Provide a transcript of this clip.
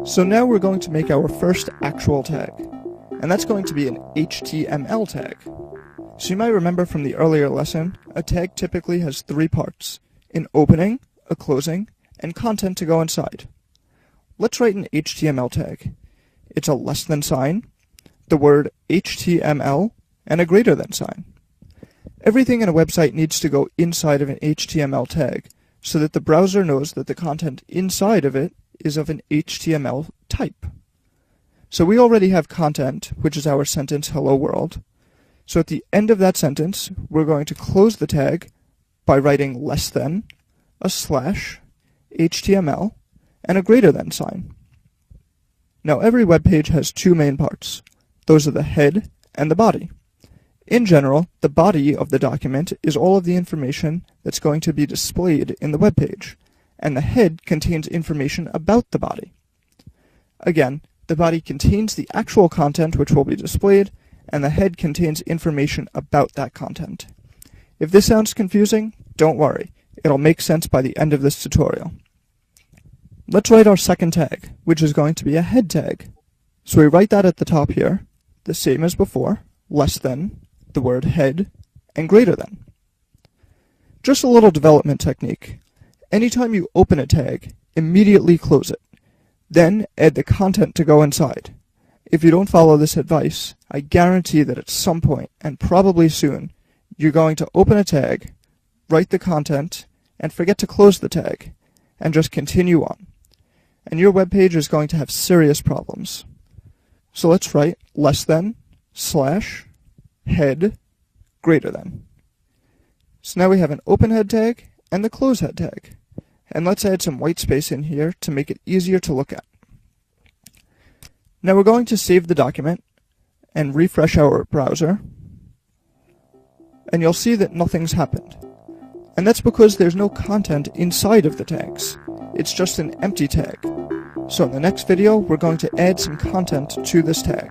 So now we're going to make our first actual tag, and that's going to be an HTML tag. So you might remember from the earlier lesson, a tag typically has three parts: an opening, a closing, and content to go inside. Let's write an HTML tag. It's a less than sign, the word HTML, and a greater than sign. Everything in a website needs to go inside of an HTML tag so that the browser knows that the content inside of it is of an HTML type. So we already have content, which is our sentence hello world. So at the end of that sentence, we're going to close the tag by writing less than, a slash, HTML, and a greater than sign. Now every web page has two main parts. Those are the head and the body. In general, the body of the document is all of the information that's going to be displayed in the web page, and the head contains information about the body. Again, the body contains the actual content which will be displayed, and the head contains information about that content. If this sounds confusing, don't worry. It'll make sense by the end of this tutorial. Let's write our second tag, which is going to be a head tag. So we write that at the top here, the same as before, less than, the word head, and greater than. Just a little development technique. Anytime you open a tag, immediately close it. Then add the content to go inside. If you don't follow this advice, I guarantee that at some point, and probably soon, you're going to open a tag, write the content, and forget to close the tag, and just continue on. And your web page is going to have serious problems. So let's write less than, slash, head, greater than. So now we have an open head tag and the close head tag. And let's add some white space in here to make it easier to look at. Now we're going to save the document and refresh our browser. And you'll see that nothing's happened. And that's because there's no content inside of the tags. It's just an empty tag. So in the next video, we're going to add some content to this tag.